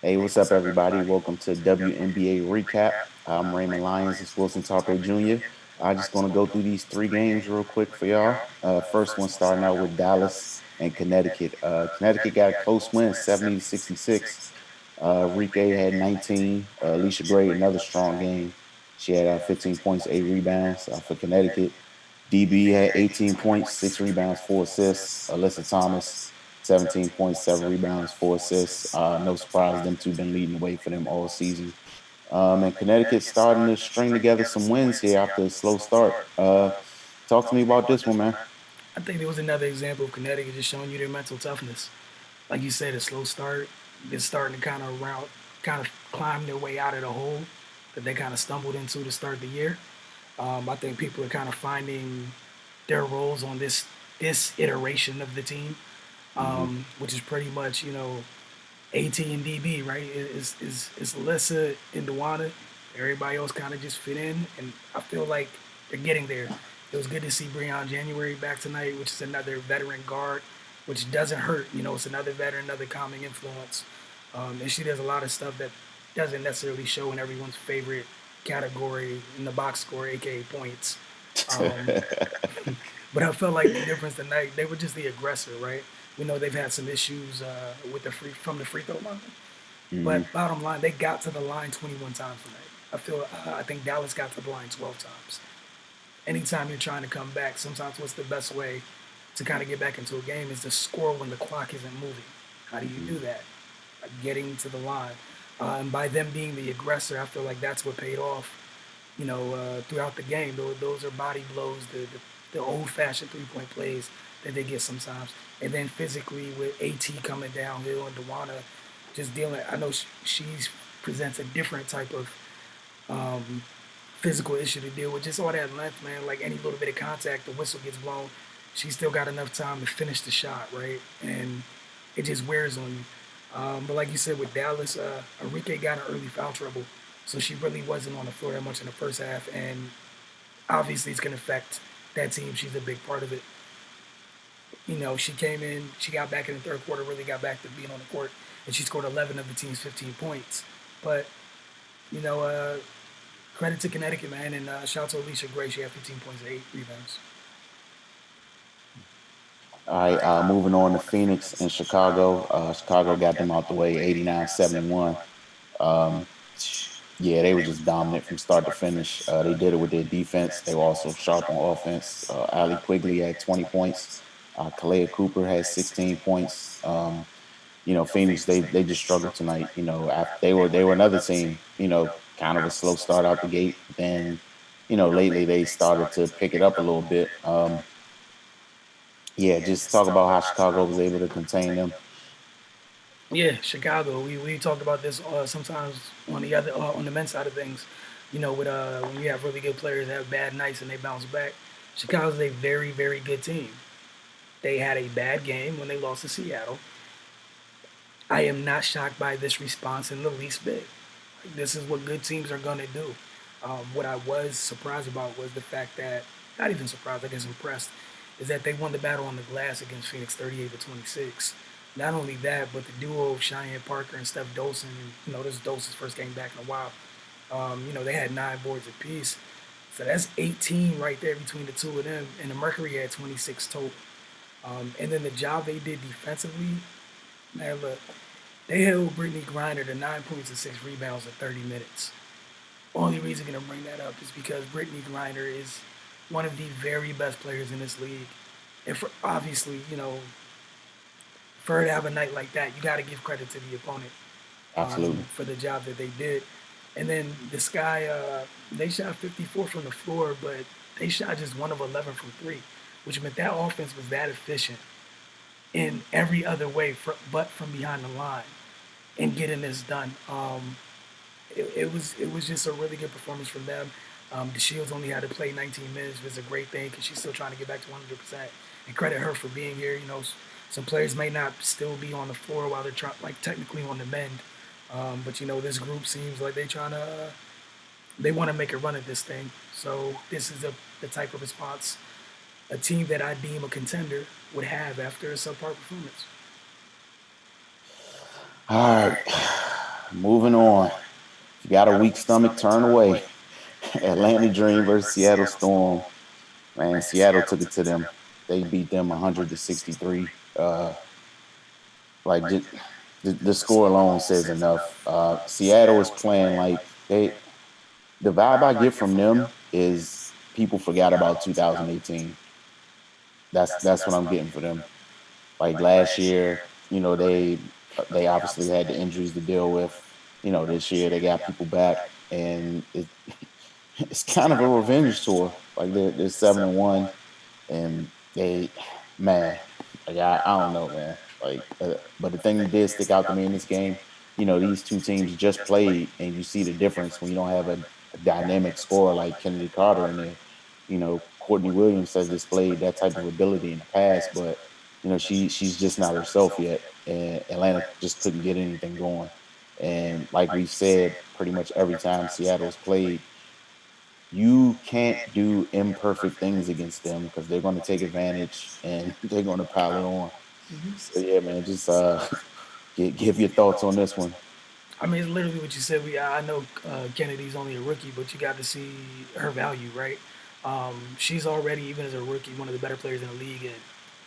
Hey, what's up, everybody? Welcome to WNBA Recap. I'm Raymond Lyons. It's Wilson Tarpe Jr. I'm just going to go through these three games real quick for y'all. First one starting out with Dallas and Connecticut. Connecticut got a close win, 70-66. Rike had 19. Alicia Gray, another strong game. She had 15 points, 8 rebounds for Connecticut. DB had 18 points, 6 rebounds, 4 assists. Alyssa Thomas, 17 points, 7 rebounds, 4 assists. No surprise, them two been leading the way for them all season. And Connecticut starting to string together some wins here after a slow start. Talk to me about this one, man. I think there was another example of Connecticut just showing you their mental toughness. Like you said, a slow start. They're starting to kind of climb their way out of the hole that they kind of stumbled into to start the year. I think people are kind of finding their roles on this iteration of the team, Hmm. which is pretty much AT and DB, right? It's Alyssa and Dewana. Everybody else kind of just fit in, and I feel like they're getting there. It was good to see Breon January back tonight, which is another veteran guard, which doesn't hurt. It's another veteran, another calming influence, and she does a lot of stuff that doesn't necessarily show in everyone's favorite category in the box score, aka points. Um, but I felt like the difference tonight, they were just the aggressor, right? We know they've had some issues with the free throw line, Hmm. but bottom line, they got to the line 21 times tonight. I think Dallas got to the line 12 times. Anytime you're trying to come back, sometimes what's the best way to kind of get back into a game is to score when the clock isn't moving. How do you do that? Like getting to the line, and by them being the aggressor, I feel like that's what paid off. Throughout the game, those are body blows, the old-fashioned three-point plays that they get sometimes, and then physically with AT coming downhill and Dewana just dealing. I know she's presents a different type of um, physical issue to deal with. Just all that length, man. Like any little bit of contact, the whistle gets blown. She still got enough time to finish the shot, right? And it just wears on you. But like you said with Dallas, Enrique got an early foul trouble, so she really wasn't on the floor that much in the first half, and obviously it's going to affect that team. She's a big part of it. She came in, she got back in the third quarter, really got back to being on the court, and she scored 11 of the team's 15 points. But you know, uh, credit to Connecticut, man, and shout out to Alicia Gray. She had 15 points and 8 rebounds. All right, moving on to Phoenix and Chicago. Chicago got them out the way, 89-71. Um, yeah, they were just dominant from start to finish. They did it with their defense. They were also sharp on offense. Allie Quigley had 20 points. Kalea Cooper had 16 points. Phoenix they just struggled tonight. After they were another team. Kind of a slow start out the gate. Then, lately they started to pick it up a little bit. Yeah, just talk about how Chicago was able to contain them. Yeah, Chicago. We talked about this sometimes on the men's side of things. With when you have really good players that have bad nights and they bounce back. Chicago's a very very good team. They had a bad game when they lost to Seattle. I am not shocked by this response in the least bit. Like, this is what good teams are gonna do. What I was surprised about was the fact that, not even surprised, I guess impressed, is that they won the battle on the glass against Phoenix 38-26. Not only that, but the duo of Cheyenne Parker and Steph Dolson, this is Dolson's first game back in a while. They had 9 boards apiece. So that's 18 right there between the two of them. And the Mercury had 26 total. And then the job they did defensively, man, look, they held Brittany Griner to 9 points and 6 rebounds in 30 minutes. Only reason I'm gonna bring that up is because Brittany Griner is one of the very best players in this league, and obviously, for her to have a night like that, you got to give credit to the opponent Absolutely. for the job that they did. And then this guy, they shot 54 from the floor, but they shot just 1 of 11 from three, which meant that offense was that efficient in every other way, but from behind the line and getting this done. It was just a really good performance from them. The Shields only had to play 19 minutes, which is a great thing because she's still trying to get back to 100%. And credit her for being here. Some players may not still be on the floor while they're like technically on the mend, but this group seems like they want to make a run at this thing. So this is the type of response a team that I deem a contender would have after a subpar performance. All right. Moving on. If you got a weak stomach, turn away. Atlanta Dream versus Seattle Storm. Man, Seattle took it to them. They beat them 100 to 63. Like just, the score alone says enough. Seattle is playing like they. The vibe I get from them is people forgot about 2018. That's what I'm getting for them. Like last year, they obviously had the injuries to deal with. This year they got people back, and it's kind of a revenge tour. Like they're 7-1, and they, man, like I don't know, man. Like, but the thing that did stick out to me in this game, these two teams just played, and you see the difference when you don't have a dynamic scorer like Kennedy Carter in there. Courtney Williams has displayed that type of ability in the past, but she's just not herself yet, and Atlanta just couldn't get anything going. And like we've said, pretty much every time Seattle's played, you can't do imperfect things against them because they're going to take advantage and they're going to pile it on. So yeah, man, just give your thoughts on this one. I mean, it's literally what you said. I know Kennedy's only a rookie, but you got to see her value, right? She's already, even as a rookie, one of the better players in the league at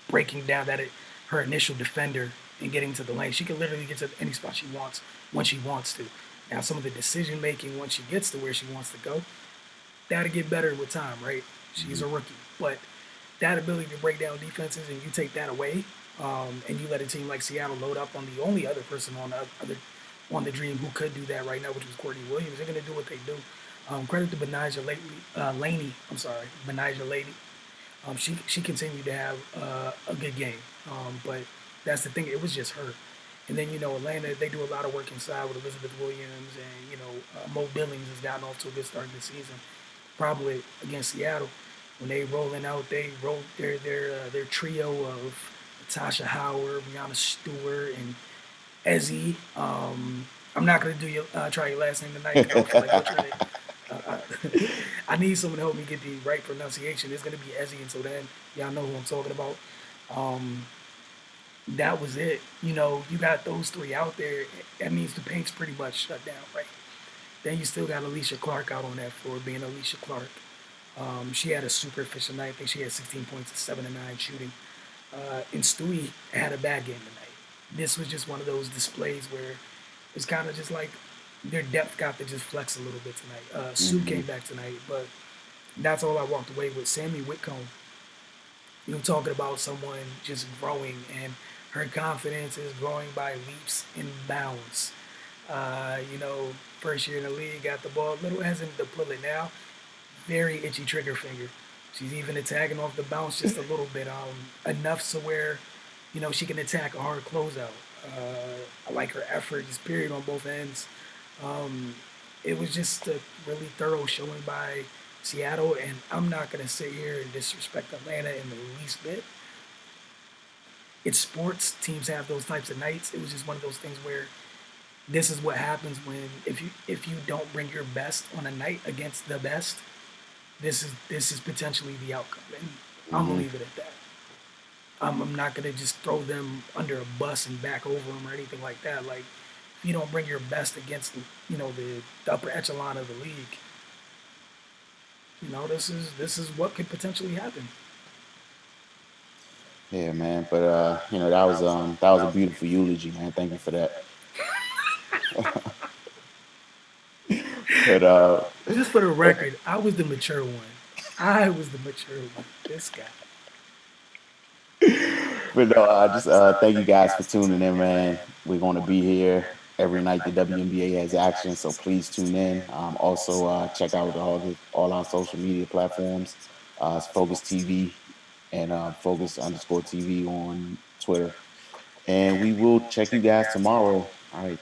breaking down her initial defender and getting to the lane. She can literally get to any spot she wants when she wants to. Now, some of the decision making once she gets to where she wants to go, that'll get better with time, right? She's Mhm. a rookie, but that ability to break down defenses and you take that away, and you let a team like Seattle load up on the only other person on the Dream who could do that right now, which was Courtney Williams. They're going to do what they do. Credit to Laney. I'm sorry, Benijah Laney. She continued to have a good game, but that's the thing. It was just her. And then Atlanta, they do a lot of work inside with Elizabeth Williams, and Mo Billings has gotten off to a good start this season. Probably against Seattle, when they rolling out, they roll their trio of Natasha Howard, Brianna Stewart, and Ezzy. I'm not gonna try your last name tonight because I don't feel like butchering it. I need someone to help me get the right pronunciation. It's gonna be Ezzy until then. Y'all know who I'm talking about. Um, that was it. You got those three out there. That means the paint's pretty much shut down, right? Then you still got Alicia Clark out on that floor, being Alicia Clark. She had a super efficient night. I think she had 16 points and 7 and 9 shooting. And Stewie had a bad game tonight. This was just one of those displays where it's kind of just like their depth got to just flex a little bit tonight. Sue came Mhm. back tonight, but that's all I walked away with. Sammy Whitcomb, talking about someone just growing, and her confidence is growing by leaps and bounds. First year in the league, got the ball, a little hesitant to pull it now. Very itchy trigger finger. She's even attacking off the bounce just a little bit, enough to where, she can attack a hard closeout. I like her effort, just period on both ends. Um, it was just a really thorough showing by Seattle, and I'm not gonna sit here and disrespect Atlanta in the least bit. It's sports; teams have those types of nights. It was just one of those things where this is what happens when if you don't bring your best on a night against the best. This is potentially the outcome, and I'm gonna Mhm. leave it at that. I'm not gonna just throw them under a bus and back over them or anything like that. Like, if you don't bring your best against the upper echelon of the league, this is what could potentially happen. Yeah, man. But that was a beautiful eulogy, man. Thank you for that. But Just for the record, I was the mature one. I was the mature one. This guy. but no, I just thank you guys for tuning in, man. We're going to be here every night. The WNBA has action, so please tune in. Also, check out all our social media platforms. It's Focus TV and Focus_TV on Twitter. And we will check you guys tomorrow. All right.